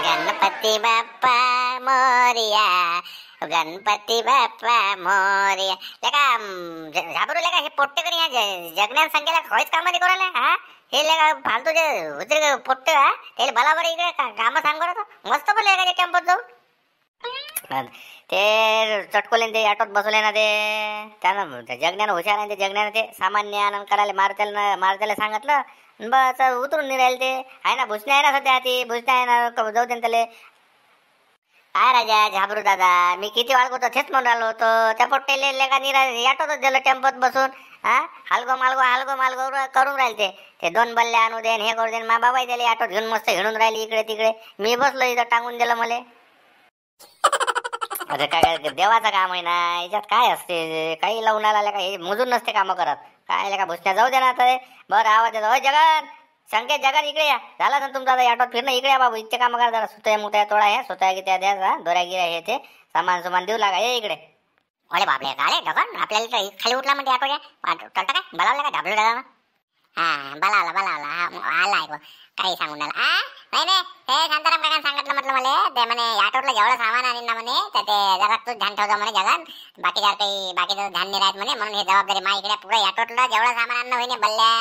गणपती बाप्पा मोरया, गणपती बाप्पा मोरया. लेका झाबरू लेका हे पोट्टे करी जगण्यात संख्येला खरंच कामाने करायला. हा हे लेका फालतू जे उतरे पोट्टे हा ते भला बरं इकडे काम सांग बरं. मस्त बोलले का टेम्पोत जाऊ. ते चटकोले ते ऑटोत बसवले ना, ते त्यानं जगण्यानं हुशार आहे. ते जगण्यानं ते सामान्य आनंद करायला मारत्याला सांगितलं, बस उतरून नाही राहिले. ते आहे ना भुसणे आहे ना सध्या, ती भुसणे आहे ना, जाऊ दे त्याला. काय राजा झाबरू दादा, मी किती वाळत होतो तेच म्हणून राहिलो होतो. त्या पोट्टेले लेका निरा ऑटोतच दिलं टेम्पोत बसून. हा हलगो मालगो करून राहिले. ते दोन बल्ले आणू देन, हे करू देन. मा बाबा त्याला ऑटोत घेऊन मस्त हिंडून राहिली इकडे तिकडे. मी बसलो इथं टांगून दिलं मला. अरे काय देवाचं काम आहे ना, याच्यात काय असते काही लावून आला का, हे मोजून नसते कामं करत. काय का भुसण्या जाऊ दे ना आता. बरं आवाज येतो, होय जगन संकेत जगन इकडे या. झाला ना तुमचा ऑटोत फिरणं, इकडे या बाबू. इतके कामं करा जरा. सुत्या मुत्या तोडा हे स्वतः की त्या द्या, दोऱ्या गिऱ्या हे ते सामान देऊ लागा. ये इकडे. अरे बापरे काय जगन, आपल्याला खाली उठला म्हणते ऑटोच्या. कळतं काय बलावलं का ढाबळू दादा. हा बलावला आला ऐकू. काही सांगून आला. नाही हे शांताराम काकांनी सांगितलं म्हटलं मला. ते म्हणे ऑटोतलं जेवढं सामान आणीन ना म्हणे, तर ते जरा तू ध्यान ठेवतो म्हणे जगन. बाकीचं ध्यान नाही राहत म्हणे, म्हणून हे जबाबदारी मा इकडे. पुढे ऑटोतलं जेवढं सामान आणणं होईने, बल्ल्या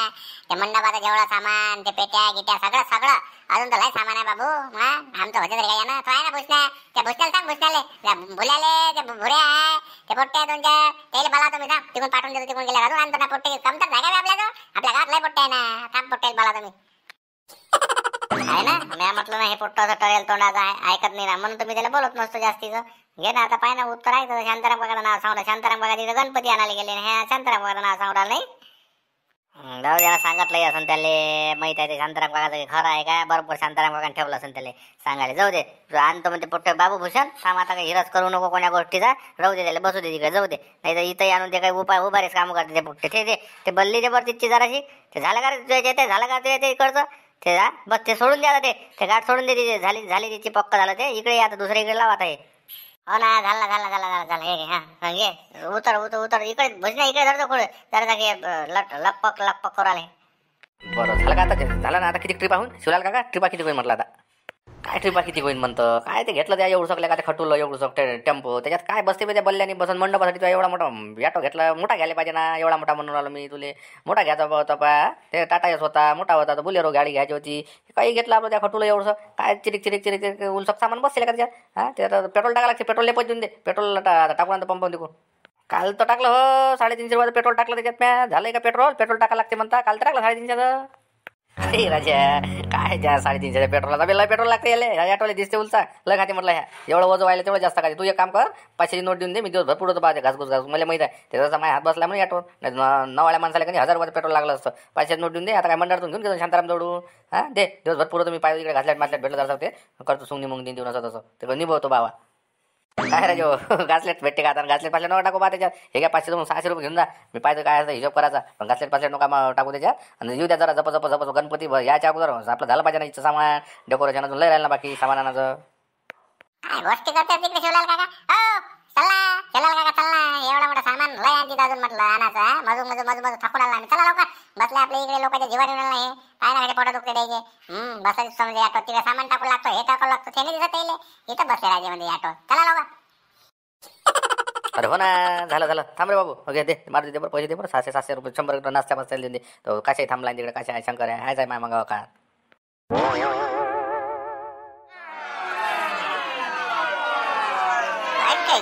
ते मंडपाचं जेवढं सामान, ते पेट्या गिट्या सगळं अजून तर लय सामान आहे बाबू. हा आमचं होते तरी काय ना. तो आहे ना भुसण्या, त्या भुसण्याला सांग, भुसण्याले भुल्याले ते भुऱ्या आहे, ते पोट्टे आहे तुमच्या, त्याला बोला तुम्ही सांग. तिकडून पाठवून देतो, तिकडून गेल्या घालून आणतो ना पोट्टे. कमतर जागा आपल्या गावात लय पोट्टे आहे ना. काम पोट्टे बोला तुम्ही आहे ना. मी म्हटलं ना हे पोट्ट असं टळेल तोंडाचं आहे, ऐकत नाही ना, म्हणून तुम्ही त्याला बोलत नसतो जास्तीचं. घे ना आता पाय ना उत्तर आहे. शांताराम काकाचं नाव सांगलं. शांताराम काका तिथं गणपती आणायला गेले, ह्या शांताराम काकाचं नाव सांगणार नाही. जाऊ द्या सांगितलं असं त्याला माहित आहे. ते शांताराम काकाचं खरं आहे का, बरोबर शांताराम काकाने ठेवलं असं त्याला सांगायला. जाऊ दे आणतो म्हणते पोट्टे बाबू भूषण. थांब आता काही हिरस करू नको कोण्या गोष्टीचा. राहू दे त्याला, बसू दे तिकडे, जाऊ दे. नाही तर इथं आणून ते काही उभारेच काम करते ते पोट्टे. ते बल्लीचे बरं तिची जराशी. ते झालं का ते झालं का ते इकडचं ते. बस ते सोडून द्या ते गाठ सोडून दे. झाली तिची पक्क झालं ते. इकडे आता दुसऱ्या इकडे लावा आता हे. हो ना झालं हे हा घे. उतर इकडे भुसण्या इकडे धरतो पुढे जरा लपक करू आले. बरं झालं का आता, झालं ना आता. किती ट्रिप आहोत शिवलाल काका, ट्रिपा किती होईल म्हटलं आता. काय ट्रिपा किती होईल म्हणतं. काय ते घेतलं त्या एवढं सकल्या का, ते खटुलं एवढं सक टेम्पो. त्याच्यात काय बसते त्या बल्ल्याने बसून मंडपासाठी. तो एवढा मोठा ऑटो घेतला, मोठा घ्यायला पाहिजे ना. एवढा मोठा म्हणून आलो मी तुले. मोठा घ्यायचा होता पा, ते टाटा एस होता मोठा होता. तो बुलेरो गाडी घ्यायची होती. काही घेतलं आपलं त्या खटुलं एवढं काय चिरिक उलसक सामान बसले का त्याच्यात. हा ते आता पेट्रोल टाका लागते. पेट्रोल लेपत देऊन दे. पेट्रोल टाकून पंप देऊ. काल तर टाकलं हो 350 रुपयाचं पेट्रोल टाकलं त्याच्यात. म्या झालंय का पेट्रोल टाका लागते म्हणता. काल तर टाकलं 350. अरे राजा काय त्या 350 पेट्रोलला बिल पेट्रोल लागते याले. ऑटोले दिसते उलसा लय खाते म्हटलं. ह्या एवढं वजन व्हायला तेवढं जास्त खाते. तू एक काम कर, 500ची नोट देऊन दे. मी दिवसभर पुढं पाहते घासघूस मला माहिती आहे. त्याचा माझ्या हात बसला म्हणून ऑटो. नवाळ्या माणसाला कधी 1000 रुपयाचं पेट्रोल लागलं असतं. 500ची नोट देऊन दे. आता काय मंडळातून घेऊन घेतो शांताराम जोडून. हा दे दिवसभर पुढं तुम्ही पाय इकडे घासल्यात भेटलं जातं ते करतो. सुंगणी मुंग देऊन असं तसं ते निभवतो बाबा. काय राजो घासलेट भेटते का आता. घासलेट पाचले नका टाकू बा त्याच्यात. हे काय 500 600 रुपये घेऊन जा. मी पाहिजे काय असं हिशोब करायचा. पण घासलेट पाचले नका टाकू त्याच्यात. आणि येऊ द्या जरा जप गणपती याच्या अगोदर आपलं झालं पाहिजे ना. इथं सामान डेकोरेशन अजून लय राहिलं ना बाकी सामानाचं. काय गोष्टी करते तिकडे शिवलाल काका. हो चला काका चला. एवढा मोठा सामान लय आणते अजून म्हटलं आणायचं. मजू थकून आला आम्ही. चला लवकर बसले आपल्या इकडे लोकांच्या जीवावर येणार नाही. काय ना पोटात दुखते द्यायचे. बसायचं समजे ऑटो. तिकडे सामान टाकू लागतो, हे टाकू लागतो. त्याने दिसत येईल इथं बसले राजे मध्ये ऑटो. चला लवकर. अरे हो ना झालं थांब रे बाबू. ओके दे मारुती दे बरं पैसे दे बरं. 600 रुपये 100 रुपये नाश्त्या मस्त देऊन दे. तो कशाही थांबला तिकडे. कशा आहे शंकर आहे हायच आहे माय मगावा का.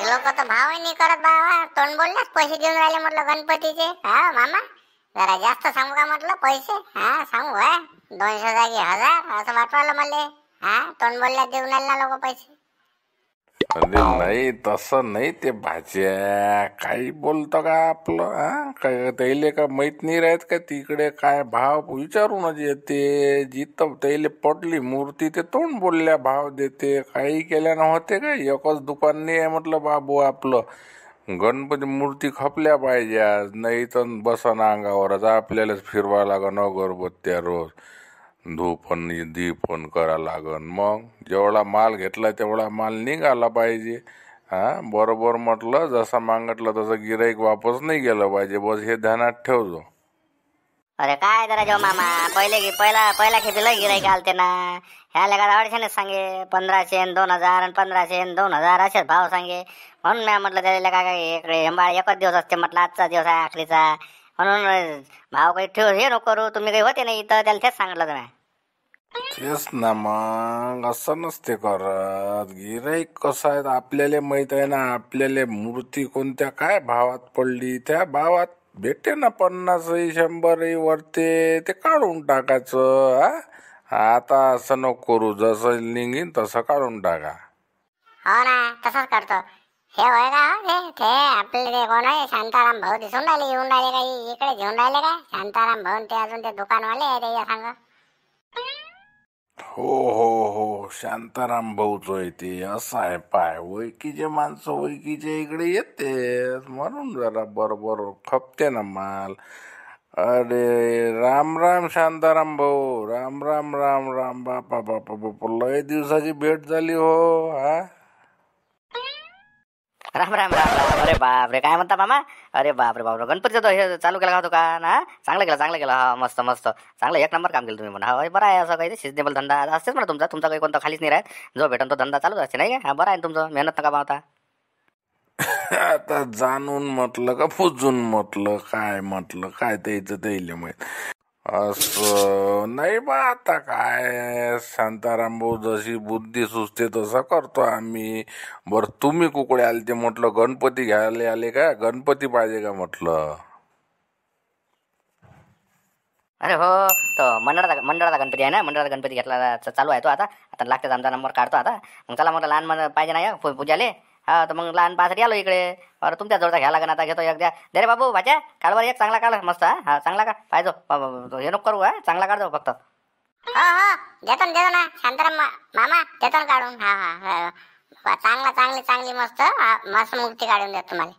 लोक तर भाव नाही करत बाबा. तोंड बोलल्यास पैसे देऊन राहिले म्हटलं गणपतीचे. हा मामा जरा जास्त सांगू का म्हटलं पैसे. हा सांगू 200 जागी 1000 असं वाटवलं मला. हा तोंड बोलल्यास देऊन राहिले ना लोक पैसे. अरे नाही तसं नाही. ते भाज्या काही बोलतो का आपलं. हा काय त्याले का माहित नाही राहत का तिकडे काय भाव विचारूनच येते. जिथं त्याले पडली मूर्ती ते तोंड बोलल्या भाव देते. काही केल्यानं होते का. एकच दुकान नाही आहे म्हटलं बाबू आपलं. गणपती मूर्ती खपल्या पाहिजे. नाही तर बसन अंगावरच आपल्यालाच फिरवा लागन अगरबत्त्या रोज. धूपन दीपन करा लागन. मग जेवढा माल घेतला तेवढा माल निघाला पाहिजे. हा बरोबर म्हटलं. जसं मागितलं तसं गिराईक वापस नाही गेलं पाहिजे. बस हे ध्यानात ठेवतो. अरे काय जरा जेव्हा मामा पहिला खेपी लय गिराईक आलते ना. ह्या लेखात अडचणीच सांगे 1500 आणि 2000 आणि 1500 आणि 2000 असेच भाव सांगे. म्हणून मी म्हटलं त्याला काय इकडे हेंबाळ एकच दिवस असते म्हटलं, आजचा दिवस आहे आखरीचा. म्हणून भाव काही ठेव हे नको करू, तुम्ही काही होते नाही इथं, त्याला तेच सांगितलं तुम्ही. तेच ना मग, असं नसते करत. गिराईक कसं आहे आपल्याला माहित आहे ना, आपल्याला मूर्ती कोणत्या काय भावात पडली त्या भावात भेटे ना, 50 100 वरते ते काढून टाकायचं. आता असं नको करू, जसं निघीन तसं काढून टाका. हो ना, तसंच करतो. हे होय का ते आपले ते कोण आहे शांताराम भाऊ दिसून राहिले, येऊन राहिले काही इकडे घेऊन राहिले काय शांताराम भाऊ? ते अजून ते दुकानवाले आहे ते सांग. हो हो हो, शांताराम भाऊच आहे ते. असं आहे पाय, वैकीचे माणसं वैकीच्या इकडे येते म्हणून जरा बरोबर खपते ना माल. अरे राम राम शांताराम भाऊ, राम राम राम राम. बापा बापा बापा, लय दिवसाची भेट झाली हो. राम राम राम राम. अरे बाप रे, काय म्हणता मामा? अरे बाप रे बाप रे, गणपतीचं तो हे चालू केला होतो का ना? चांगलं केलं. हा मस्त मस्त, चांगलं एक नंबर काम केलं तुम्ही म्हणा. हा बरं आहे, असं काही सिजनेबल धंदा असतेच म्हणा तुमचा काही कोणता खालीच नाही राहत. जो भेटन तो धंदा चालूच असते नाही का? हा बरं आहे तुमचं, मेहनत नका पावता. आता जाणून म्हटलं का पुजून म्हटलं, काय म्हटलं काय त्याचं त्याला माहित. असं नाही बा, आता काय शांताराम भाऊ जशी बुद्धी सुचते तसं करतो आम्ही. बरं तुम्ही कुकडे आले ते म्हटलं, गणपती घ्यायला आले का? गणपती पाहिजे का म्हटलं? अरे हो, तो मंडळाचा गणपती आहे ना, मंडळाचा गणपती घेतला चालू आहे तो. आता लागतेच, आमचा नंबर काढतो आता. मग चला म्हटलं, लहान पाहिजे ना या पूजाले. हा तर मग लहान पाहासाठी आलो इकडे. अरे तुमच्या जवळचा घ्या लागेल आता, घेतो एक द्या. दे रे बाबू भाज्या, काढ बरं एक चांगला काढ मस्त. हा चांगला काढ पाहिजे, हे नको करू. हा चांगला काढ फक्त. हो हो, देतो ना शांताराम मामा, देतो ना काढून. हा हा, चांगली मस्त मस्त मूर्ती काढून देतो तुम्हाला.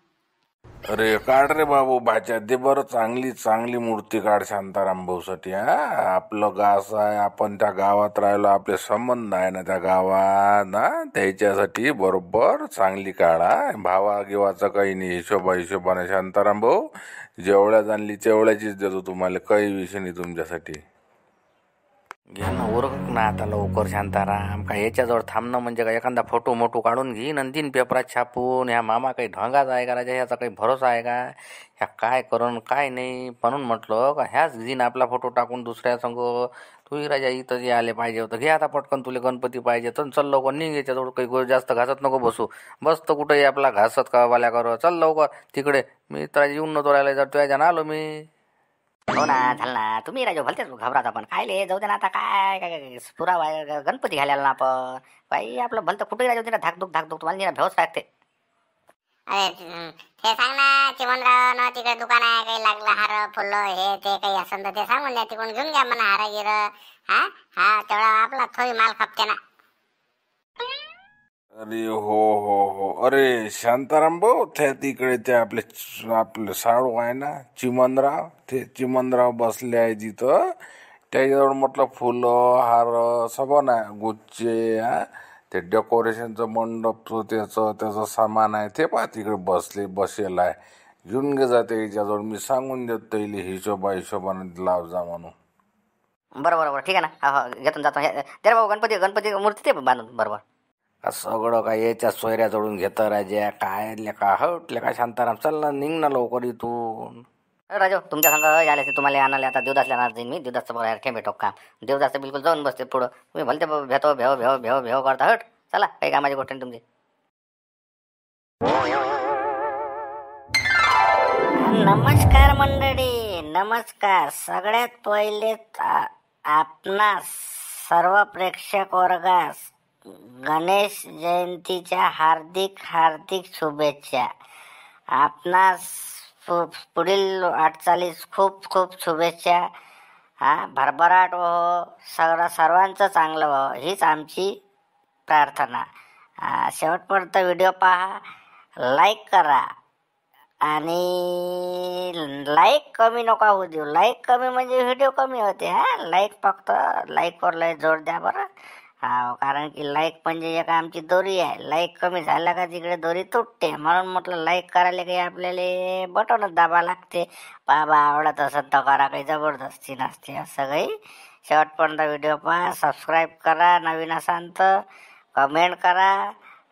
अरे काढ रे बाबू भाच्या, दे बरं चांगली मूर्ती काढ शांताराम भाऊसाठी. आपलं गास आहे, आपण त्या गावात राहिलो, आपले संबंध आहे ना त्या गावात ना, त्याच्यासाठी बरोबर चांगली काढा. भावा गिवाचं काही नाही, हिशोबाने शांताराम भाऊ. जेवढ्या जाणली तेवढ्याचीच देतो तुम्हाला, काही विषय नाही तुमच्यासाठी. घ्या ना ओरख ना आता लवकर शांताराम. काय याच्याजवळ थांबणं म्हणजे काय? एखादा फोटो मोठो काढून घेईन आणि तीन पेपरात छापून. ह्या मामा काही ढंगाचा आहे का राजा? ह्याचा काही भरोसा आहे का? ह्या काय करून काय नाही. म्हणून म्हटलं का ह्याच दिन आपला फोटो टाकून दुसऱ्या संग, तूही राजा इथं जे आले पाहिजे होतं. घे आता पटकन, तुला गणपती पाहिजे तर चल लवकर निघ. याच्याजवळ काही जास्त घासत नको बसू. बसतो कुठे आपला घासत का वाल्या कर. चल लवकर तिकडे, मी तर येऊन नव्हतो राहिला, जर तुझ्या आलो मी. हो ना, झालं ना. तुम्ही राजा भलतेच घबरात. आपण काय ले जाऊ दे ना आता. काय काय पुरावा गणपती घालायला ना आपण. बाई आपलं भलतं कुठे राजा होते ना, धाकधूक तुम्हाला नाही भेवच लागते. अरे ते सांग ना चिमनराव ना, तिकडे दुकान आहे काही लागलं हार फुलं हे ते काही असेल तर ते सांगून द्या, तिकडून घेऊन घ्या म्हणा हार गिर. हा हा, तेवढा आपला थोडी माल खपते ना. अरे हो हो हो, अरे शांताराम भाऊ, त्या तिकडे ते आपले साडू आहे ना चिमनराव, ते चिमनराव बसले आहे जिथं, त्याच्याजवळ म्हटलं फुलं हार सबन आहे, गुच्चे. ते डेकोरेशनचं मंडप त्याचं सामान आहे ते पहा तिकडे बसेल आहे. घेऊन घे जाते याच्याजवळ, मी सांगून देतो त्याला हिशोबाने लाव जा म्हणून. बरोबर ठीक आहे ना. हो घेतो जातो. ते भाऊ गणपती मूर्ती ते बांधून बरोबर. सगळं काय याच्या सोयऱ्या चढून घेतं राजा. काय लेका हटले का शांताराम, चल ना निघ ना लवकर इथून. राजू तुमच्या संग यायला तुम्हाला आणायला आता देवदासला आणणार जाईन मी. देवदासचं बघा ठेंबे ठोक काम. देवदास बिलकुल जाऊन बसते पुढं. तुम्ही भलते भेव करता. हट चला, काही कामाची गोष्ट नाही तुमची. नमस्कार मंडळी, नमस्कार. सगळ्यात पहिले आपणास सर्व प्रेक्षक वर्गास गणेश जयंतीच्या हार्दिक शुभेच्छा. आपणास पुढील वाटचालीस खूप शुभेच्छा. भरभराट हो, सर्वांचं चांगलं हो, हीच आमची प्रार्थना. शेवटपर्यंत व्हिडिओ पहा, लाईक करा. आणि लाईक कमी नका होऊ देऊ. लाईक कमी म्हणजे व्हिडिओ कमी होते. लाईक फक्त लाईकवर लय जोर द्या बरं. हा, कारण की लाईक म्हणजे एक आमची दोरी आहे. लाईक कमी झाला का तिकडे दोरी तुटते. म्हणून म्हटलं लाईक करायला काही आपल्याला बटनच दाबा लागते. बाबा आवडत असत तर करा, काही जबरदस्ती नसते. असं काही शेवटपर्यंत व्हिडिओ पहा, सबस्क्राईब करा, नवीन असाल तर कमेंट करा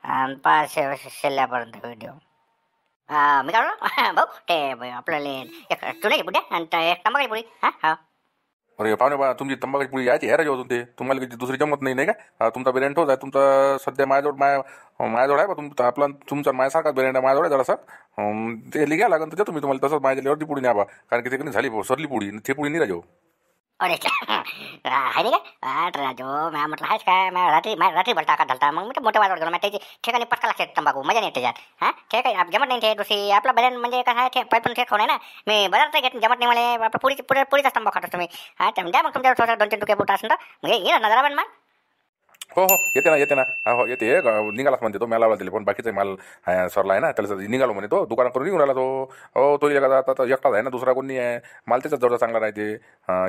आणि पहा शेवटपर्यंत व्हिडिओ. मी काय म्हणलो? भाऊ ते आपल्याला एक चुन्याची पुढे आणि एक टमाटाची पुडी. हा हा अरे पाहुणे बा, तुमची तंबाखूची पुडी यायची आहे राजू अजून ते. तुम्हाला काही दुसरी जमत नाही नाही का? तुमचा बिर्याणी तोच आहे. तुमचा सध्या माझ्याजवळ आहे बा. तुमचा आपला तुमचा माझ्यासारखाच बिर्याणी माझ्याजवळ आहे जरासा. ते लिहा लागेल तर देतो मी तुम्हाला. तसंच माझ्या लिहावरती पुडी न्या बा, कारण की ते झाली सरली पुडी ते पुडी नाही राजू. अरे आहे नाही का राजो? मॅ म्हटलं आहेच काय? रात्री भर टाका झालता. मग मी मोठ्या वाजवत गेलो. मग त्याची ठेकाणी पटका लागते तंबाखू. मजा नाही त्याच्यात. हा ठीक आहे, जमत नाही ते दुसरी. आपला बऱ्यान म्हणजे कसं आहे, पैपून ठेक होणार ना. मी बऱ्याच घेत जमत नाही मला. आपलं पुरीचा तंबाखू खातो तुम्ही. हा द्या मग तुमच्या 2-3 टुके पुटा असेल तर मग ये ना जरा पण मग. हो येते ना. हो येते. निघालाच म्हणते तो. मला दिले पण बाकीचा माल सरला आहे ना, त्याला निघालो म्हणे तो. दुकानात करून निघून राहिला तो. हो तो आता एकटाच आहे ना, दुसरा कोणी आहे. माल त्याच्याच जवळ चांगला राहते.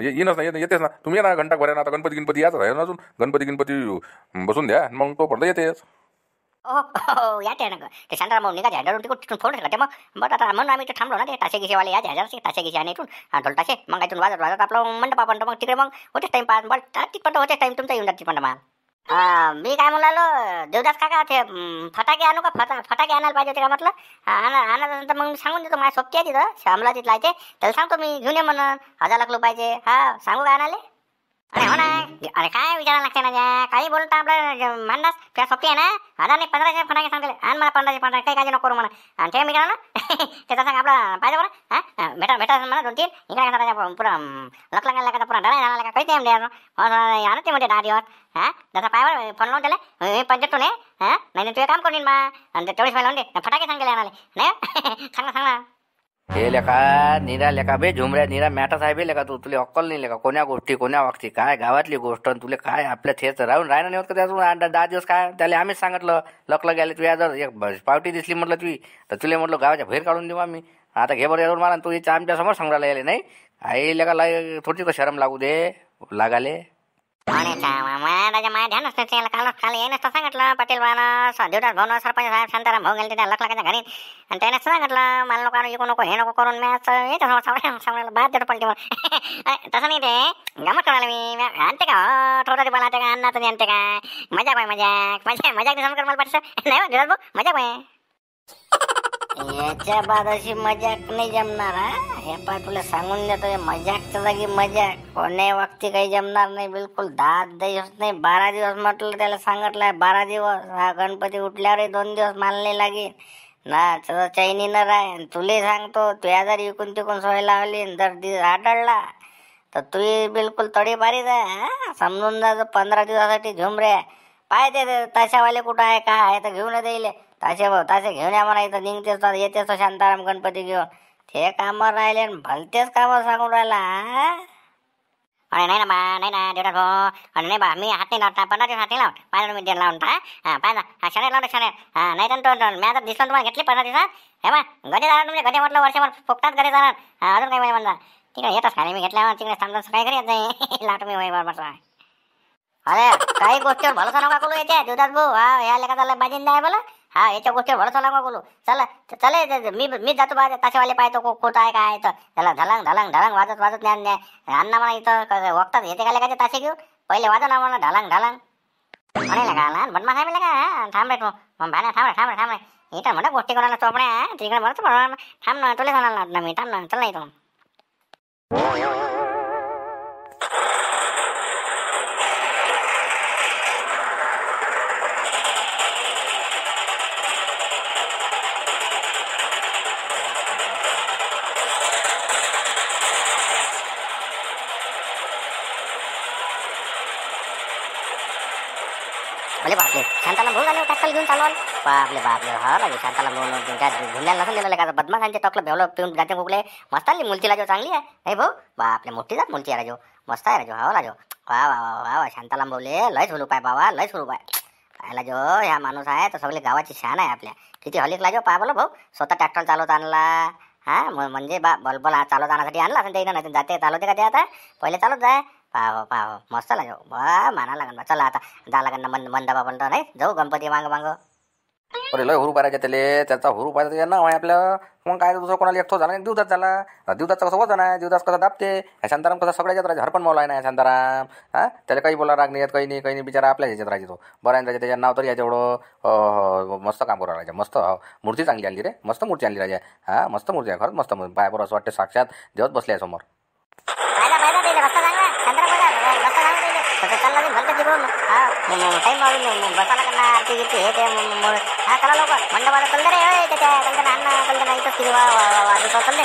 येणच ना, येतेच ना. तुम्ही ये ना घंटा भऱ्या ना. आता गणपती याच आहे ना अजून. गणपती बसून द्या मग तो पडता येतेच. हो याते ना. ते शांताराम भाऊ निघायचे हजारून तिकडून फोन करते. मग बट आता म्हणून आम्ही ते थांबलो ना. ते टाशे गिशेवाले याचे हजारचे टाशे गिशे आणि इथून ढोल टाशे. मग इथून वाजत आपलं मंडप आपण मग तिकडे मग होतेच टाईम पास. बट तिथपर्यंत होतेच टाईम तुमचा येऊन जाते पण माल. मी काय म्हणालो देवदास काका, ते फटाके आणू का? फटाके आणायला पाहिजे होते का म्हटलं. आणत असेल तर मग मी सांगून देतो. माझ्या सोबती आहे तिथं श्यामला तिथला आहे ते. त्याला सांगतो मी घेऊन ये म्हणून. 1000 लाख पाहिजे. हा सांगू का आणाले? अरे हो ना. अरे काय विचारायला लागते ना, काही बोलता आपलं मांडास. त्या सोबती आहे ना, 1000 नाही 1500 फटाके सांगले. आण मला 1500 फटाके, काही काळजी नको करू म्हणा. आणि ते मी करा ना त्याचा सांग आपला पाहिजे बरं. हा भेटा म्हणा 2-3 इकडे कसा पुरा लकला लागायचा पुरा डरा झाला का काही टाइम द्या आणते म्हणते 10 दिवस. हा जसा पायावर फोन लावून त्याला मी पंचतो नाही. हा नाही तू काम करून मा आणि ते 24 लावून दे फटाके सांगले आणाले नाही. सांग हे लेका निरा लेका बे झुमऱ्या निरा मॅटर आहे बे लेका. तुला अक्कल नाही लेका. कोण्या गोष्टी कोण्या वागती काय गावातली गोष्ट तुला काय आपल्या थेच राहून राहणं नाही होत का? त्यातून 10 दिवस काय त्याला आम्हीच सांगितलं लकलं गेले. तुझ्या जर एक पावटी दिसली म्हटलं तुझी तर तुला म्हटलं गावाच्या बाहेर काढून देऊ आम्ही. आता घे बरं यावर मला. तू आमच्या समोर सांगायला यायला नाही. आई लेका थोडी शरम लागू दे लागाले. माझ्या ध्यानच नाही. काल येणं सांगितलं पाटील बाळा देवदास भाऊ सरपंच साहेब शांताराम भाऊ गेले त्या लाखाच्या घरी. आणि त्याने सांगितलं मला नको हे नको करून मॅच येते बाद देतो पलटी. तसं नाही ते गमत करायला मी आणते का थोडं बोला ते का अन्नाचं नाही आणते काय. मजाक मजाक समज मला पाटील नाही देवदास भाऊ मजाक आहे. याच्या बाद अशी मजाक नाही जमणार. हे पा तुला सांगून देतो मजाकच्या जागी मजाक कोण्या वक्ती काही जमणार नाही बिलकुल. 10 दिवस नाही 12 दिवस म्हटलं त्याला सांगितलंय. 12 दिवस. हा गणपती उठल्यावर 2 दिवस मानले लागेल ना. त्याचा चैनी न राह. तुला सांगतो तुया जर इकून तिकून सोय लावली जर आढळला तर तुझी बिलकुल तडीपारीच आहे. समजून जा 15 दिवसासाठी झुमरे पाहिजे. ताशावाले कुठं आहे काय आहे तर घेऊन देईल. ताशे घेऊन या म्हणा. इथं निघतेच येतेच तो शांताराम गणपती घेऊन. ते कामावर राहिले भलतेच कामावर सांगून राहिला. अरे नाही ना बा नाही ना देवदास भाऊ. अरे नाही बा मी हात नाही लावता 15 दिवस हात नाही लावून पाहिजे मी देण लावून पाहिजे. हा शाळेत लावलं शाळेत. हा नाही तर मी आता दिसलं तुम्हाला घेतली 15 दिवसात. हे बा गडे जाणार तुमच्या गडे म्हटलं वर्षभर फुकटात गडे जाणार. हा अजून काही म्हणता ठीक आहे येतच खाली मी घेतल्यावर तिकडे थांबलं काय घरी येत नाही लावतो मी बरोबर. अरे काही गोष्टीवर भरोसा नका करू याच्या देवदास भाऊ. हा या लेखाचा बाजिंदा आहे बोला. हा याच्या गोष्टीवर भरोसा नका करू. चला मी जातो बा ताशेवाले पाहतो कुठं आहे काय तर त्याला ढलांग वाजत नाही अण्णा म्हणा इथं वक्तात येते का लेखाचे ताशे घेऊन. पहिले वाजव ना म्हणा ढलांग म्हणे लगा लहान बदमाश आहे का. थांब रे तू मग भाण्या थांब रे इथं म्हणा गोष्टी करायला चोपड्या तिकडे म्हणत थांब ना तुला सांगायला ना मी. थांब ना चल ना इथून. अरे बापरे शांताराम भाऊ झाले टॅक्कल घेऊन चालू बापले हा राजू शांताराम भाऊ झुंड्याला नसून दिलं का बदमाशांचे टकलं भेवलं पिऊन जाते कुकले मस्त आली मुलची राजू चांगली आहे. हे भाऊ बापले मोठी जात मुलची आहे राजू मस्त आहे राजू. हो राजू वा शांताराम भाऊले लयच हुलूप आहे बाबा लयच हुलूप आहे. पाहिला जो ह्या माणूस आहे तर सगळे गावाची शान आहे आपल्या. किती हलीक लाजो पहा बोला भाऊ. स्वतः ट्रॅक्टर चालवत आणला. हा म्हणजे बलबल चालवत आणण्यासाठी आणला असं ते नाही जाते चालवते का ते आता पहिले चालत जाय पाहो मस्त लागेल बा म्हणा लागेल बा. चला आता जा लागेल ना मंदाबा पण नाही जाऊ गणपती मागं मागं. अरे लय हुरू पारायच्या त्याले, त्याचा हुरू पारायचं नाव आहे आपलं. मग काय दुसरं कोणाला एकटो झाला देवदास झाला. देवदासचं कसं वजन आहे, देवदास कसं दाबते. ह्या शांताराम कसं सगळ्या याच्यात राहायचं, हरपण मौला आहे ना शांताराम. हा त्याला काही बोला राग नाही येत, काही नाही बिचारा आपल्या ह्याच्यात राहायचे तो बरं आहे. त्याचं नाव तरी आहे तेवढं मस्त काम करू राहायचं. मस्त मूर्ती चांगली आणली रे, मस्त मूर्ती आणली राजा. हा मस्त मूर्ती आहे खरंच मस्त. पायावर असं वाटते साक्षात देवच बसले आहे समोर. रस्ता चांगला चंद्रा रस्ता चांगला चालला भलतं तिकडून. टाईम बसा लागेल ना आरती गिरती हे ते. हा चला लवकर मंडपाला चल दे रे. त्याच्या कल्पना अन्न कल्पना इथंच किती वा चल दे.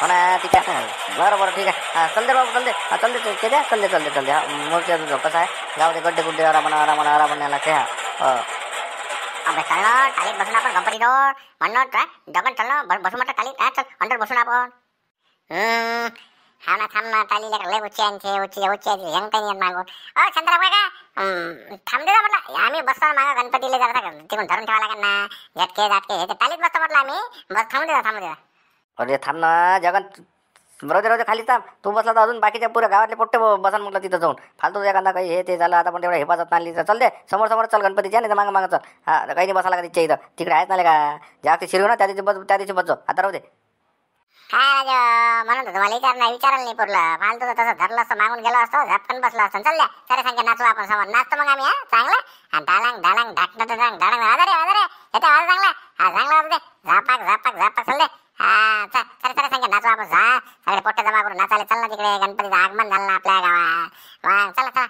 हो ना तिच्या बरं ठीक आहे. हा चल दे बाबू चल दे. हा चल दे त्याच्या चल दे. हा मूर्ती अजून कसं आहे जाऊ दे. गड्डे गुड्डे आरामण लागते. हा अबे चल ना टालीत बसून आपण गणपती जवळ म्हणणं जगन चल ना बसू म्हटलं टालीत. हा चल अंडर बसून आपण. हा ना थांब ना टाली लय उच्ची हेंग काही मागून. चंद्रा का थांब दे म्हटलं. आम्ही बसतो मागं गणपतीला जरा तिकडून धरून ठेवा लागेल ना. झटके हे ते टालीत बसतो म्हटलं आम्ही. बस थांबू दे. अरे थांब ना जगन रोज खाली थांब. तू बसला तर अजून बाकीच्या पुऱ्या गावातले पोट्टे बसन म्हटलं तिथं जाऊन. फालतू एखादा काही हे ते झालं आता पण तेवढं हेफाजत नाही तर चल दे. समोर चल गणपतीच्या नाही तर मागं चल. हा काही नाही बसायला का तिच्या इथं तिकडे आहेत ना का जास्त शिरव ना त्या दिवशी बसतो. आता राहू दे. काय राजा म्हणून तुम्हाला विचारायला नाही पुरलं. फालतू तसं धरलं असतं मागून गेलो असतो झपकन बसलो असतो. चल द्या सारे सांगे नाचू आपण समोर. नाचतो मग आम्ही. हा चांगलं डाळांग ढाकणं डाळांग आधारे येते आवाज चांगला. हा चांगला वाजू दे. झापाक चल दे. हा सारे सांगे नाचू आपण. सगळे पोट्टे जमा करून नाचायला चल ना तिकडे. गणपतीचं आगमन झालं ना आपल्या गावात. चला